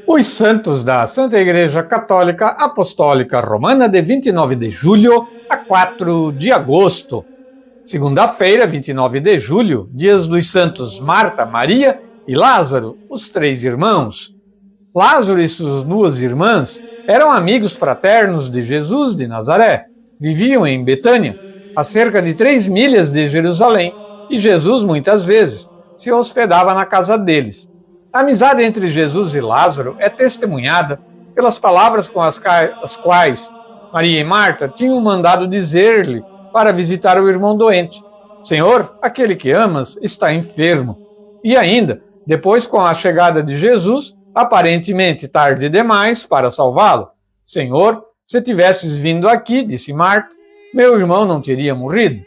Os santos da Santa Igreja Católica Apostólica Romana de 29 de julho a 4 de agosto. Segunda-feira, 29 de julho, dias dos santos Marta, Maria e Lázaro, os três irmãos. Lázaro e suas duas irmãs eram amigos fraternos de Jesus de Nazaré. Viviam em Betânia, a cerca de 3 milhas de Jerusalém, e Jesus muitas vezes se hospedava na casa deles. A amizade entre Jesus e Lázaro é testemunhada pelas palavras com as quais Maria e Marta tinham mandado dizer-lhe para visitar o irmão doente: Senhor, aquele que amas está enfermo. E ainda, depois com a chegada de Jesus, aparentemente tarde demais para salvá-lo: Senhor, se tivesses vindo aqui, disse Marta, meu irmão não teria morrido.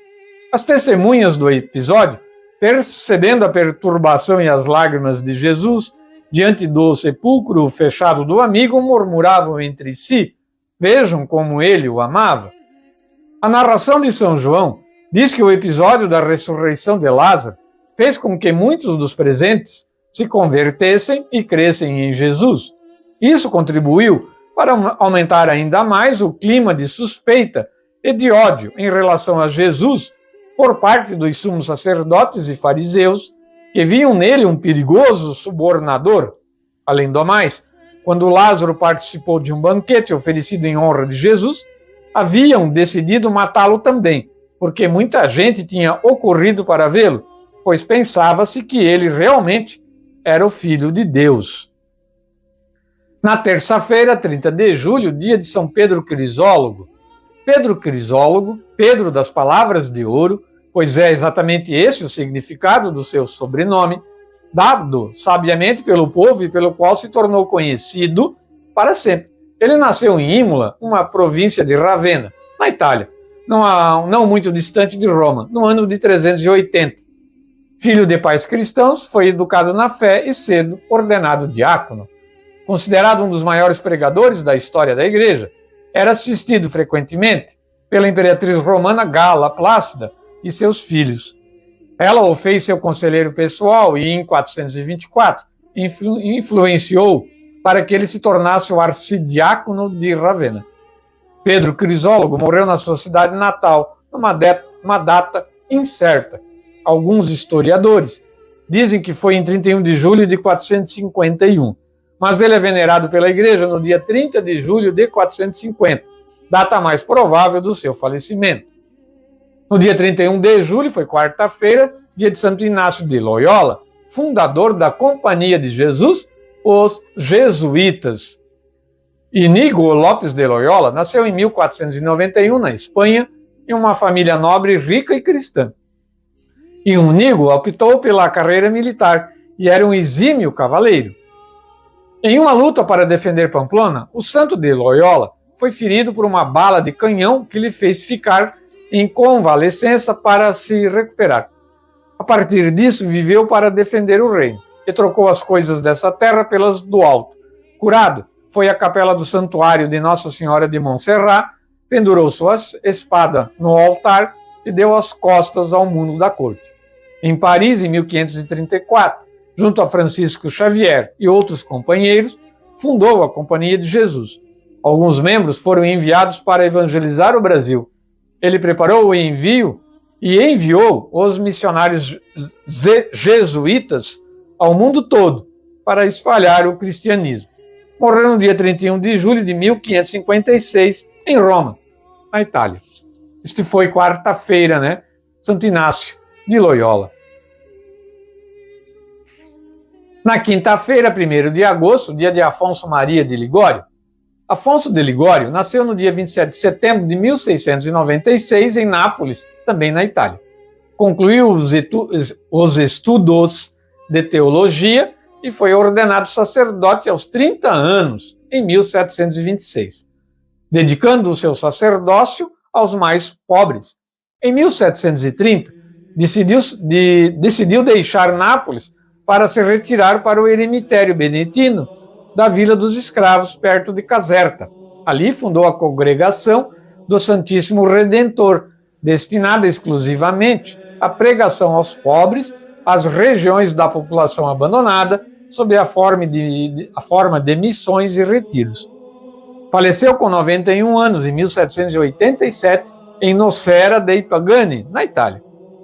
As testemunhas do episódio, percebendo a perturbação e as lágrimas de Jesus diante do sepulcro fechado do amigo, murmuravam entre si: vejam como ele o amava. A narração de São João diz que o episódio da ressurreição de Lázaro fez com que muitos dos presentes se convertessem e crescem em Jesus. Isso contribuiu para aumentar ainda mais o clima de suspeita e de ódio em relação a Jesus por parte dos sumos sacerdotes e fariseus, que viam nele um perigoso subornador. Além do mais, quando Lázaro participou de um banquete oferecido em honra de Jesus, haviam decidido matá-lo também, porque muita gente tinha ocorrido para vê-lo, pois pensava-se que ele realmente era o Filho de Deus. Na terça-feira, 30 de julho, dia de São Pedro Crisólogo. Pedro Crisólogo, Pedro das Palavras de Ouro, pois é exatamente esse o significado do seu sobrenome, dado sabiamente pelo povo e pelo qual se tornou conhecido para sempre. Ele nasceu em Imola, uma província de Ravenna, na Itália, não muito distante de Roma, no ano de 380. Filho de pais cristãos, foi educado na fé e cedo ordenado diácono. Considerado um dos maiores pregadores da história da Igreja, era assistido frequentemente pela imperatriz romana Gala Plácida e seus filhos. Ela o fez seu conselheiro pessoal e, em 424, influenciou para que ele se tornasse o arcidiácono de Ravenna. Pedro Crisólogo morreu na sua cidade natal, numa data incerta. Alguns historiadores dizem que foi em 31 de julho de 451, mas ele é venerado pela Igreja no dia 30 de julho de 450, data mais provável do seu falecimento. No dia 31 de julho, foi quarta-feira, dia de Santo Inácio de Loyola, fundador da Companhia de Jesus, os Jesuítas. Iñigo Lopes de Loyola nasceu em 1491 na Espanha, em uma família nobre, rica e cristã. Iñigo optou pela carreira militar e era um exímio cavaleiro. Em uma luta para defender Pamplona, o santo de Loyola foi ferido por uma bala de canhão que lhe fez ficar em convalescença para se recuperar. A partir disso, viveu para defender o reino e trocou as coisas dessa terra pelas do alto. Curado, foi à capela do santuário de Nossa Senhora de Montserrat, pendurou sua espada no altar e deu as costas ao mundo da corte. Em Paris, em 1534, junto a Francisco Xavier e outros companheiros, fundou a Companhia de Jesus. Alguns membros foram enviados para evangelizar o Brasil. Ele preparou o envio e enviou os missionários jesuítas ao mundo todo para espalhar o cristianismo. Morreu no dia 31 de julho de 1556 em Roma, na Itália. Este foi quarta-feira, né? Santo Inácio de Loyola. Na quinta-feira, 1º de agosto, dia de Afonso Maria de Ligório. Afonso de Ligório nasceu no dia 27 de setembro de 1696 em Nápoles, também na Itália. Concluiu os estudos de teologia e foi ordenado sacerdote aos 30 anos, em 1726, dedicando o seu sacerdócio aos mais pobres. Em 1730, decidiu deixar Nápoles para se retirar para o eremitério beneditino da Vila dos Escravos, perto de Caserta. Ali fundou a Congregação do Santíssimo Redentor, destinada exclusivamente à pregação aos pobres, às regiões da população abandonada sob a forma de missões e retiros. Faleceu com 91 anos, em 1787, em Nocera dei Pagani, na Itália.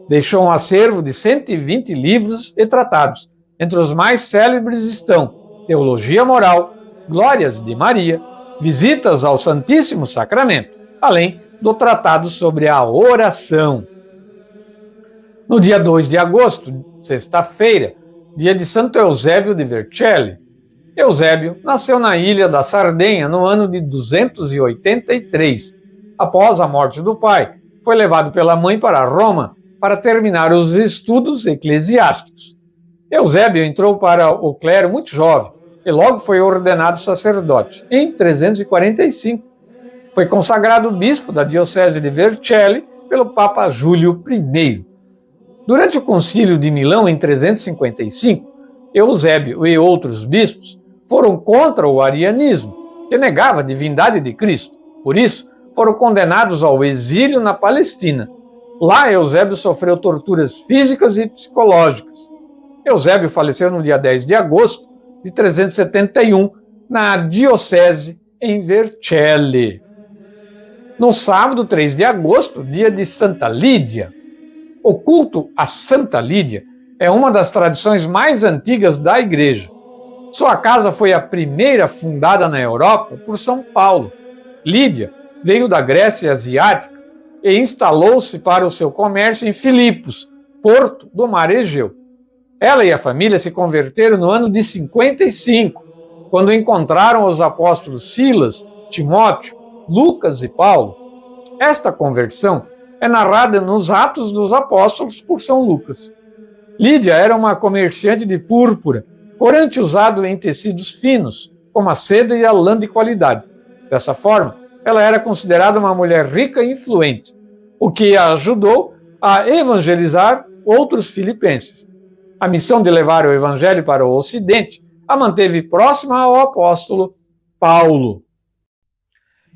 Deixou um acervo de 120 livros e tratados. Entre os mais célebres estão Teologia Moral, Glórias de Maria, Visitas ao Santíssimo Sacramento, além do tratado sobre a oração. No dia 2 de agosto, sexta-feira, dia de Santo Eusébio de Vercelli. Eusébio nasceu na ilha da Sardenha no ano de 283. Após a morte do pai, foi levado pela mãe para Roma para terminar os estudos eclesiásticos. Eusébio entrou para o clero muito jovem e logo foi ordenado sacerdote, em 345. Foi consagrado bispo da diocese de Vercelli pelo Papa Júlio I. Durante o concílio de Milão, em 355, Eusébio e outros bispos foram contra o arianismo, que negava a divindade de Cristo. Por isso, foram condenados ao exílio na Palestina. Lá, Eusébio sofreu torturas físicas e psicológicas. Eusébio faleceu no dia 10 de agosto de 371, na diocese em Vercelli. No sábado, 3 de agosto, dia de Santa Lídia. O culto a Santa Lídia é uma das tradições mais antigas da Igreja. Sua casa foi a primeira fundada na Europa por São Paulo. Lídia veio da Grécia Asiática e instalou-se para o seu comércio em Filipos, porto do Mar Egeu. Ela e a família se converteram no ano de 55, quando encontraram os apóstolos Silas, Timóteo, Lucas e Paulo. Esta conversão é narrada nos Atos dos Apóstolos por São Lucas. Lídia era uma comerciante de púrpura, corante usado em tecidos finos, como a seda e a lã de qualidade. Dessa forma, ela era considerada uma mulher rica e influente, o que a ajudou a evangelizar outros filipenses. A missão de levar o evangelho para o Ocidente a manteve próxima ao apóstolo Paulo.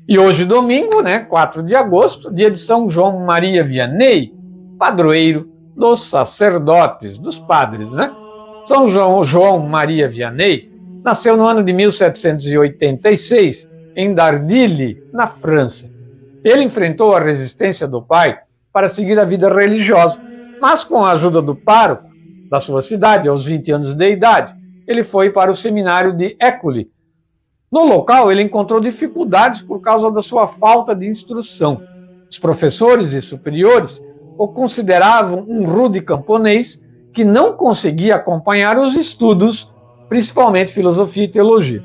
E hoje, domingo, 4 de agosto, dia de São João Maria Vianney, padroeiro dos sacerdotes, dos padres, São João Maria Vianney nasceu no ano de 1786, em Dardilly, na França. Ele enfrentou a resistência do pai para seguir a vida religiosa, mas com a ajuda do pároco da sua cidade, aos 20 anos de idade, ele foi para o seminário de École. No local, ele encontrou dificuldades por causa da sua falta de instrução. Os professores e superiores o consideravam um rude camponês que não conseguia acompanhar os estudos, principalmente filosofia e teologia.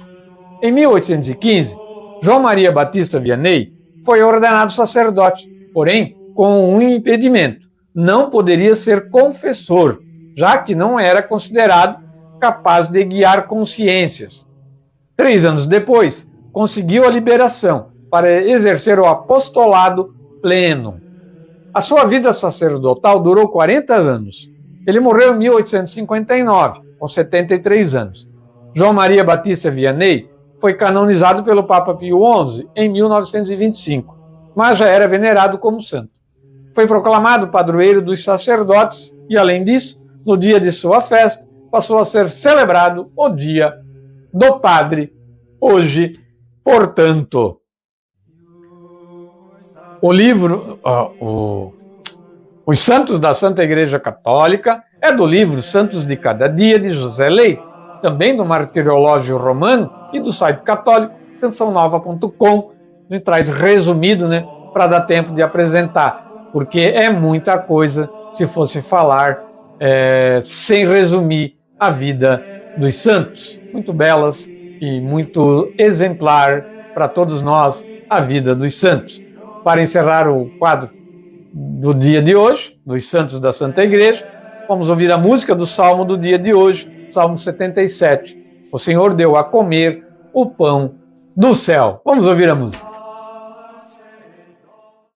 Em 1815, João Maria Batista Vianney foi ordenado sacerdote, porém com um impedimento: não poderia ser confessor, já que não era considerado capaz de guiar consciências. 3 anos depois, conseguiu a liberação para exercer o apostolado pleno. A sua vida sacerdotal durou 40 anos. Ele morreu em 1859, com 73 anos. João Maria Batista Vianney foi canonizado pelo Papa Pio XI em 1925, mas já era venerado como santo. Foi proclamado padroeiro dos sacerdotes e, além disso, no dia de sua festa, passou a ser celebrado o Dia do Padre. Hoje, portanto, o livro Os Santos da Santa Igreja Católica é do livro Santos de Cada Dia, de José Leite, também do Martirológio Romano e do site católico, cançãonova.com. A gente traz resumido, para dar tempo de apresentar, porque é muita coisa se fosse falar sem resumir a vida dos santos. Muito belas e muito exemplar para todos nós a vida dos santos. Para encerrar o quadro do dia de hoje, dos Santos da Santa Igreja, vamos ouvir a música do Salmo do dia de hoje, Salmo 77. O Senhor deu a comer o pão do céu. Vamos ouvir a música.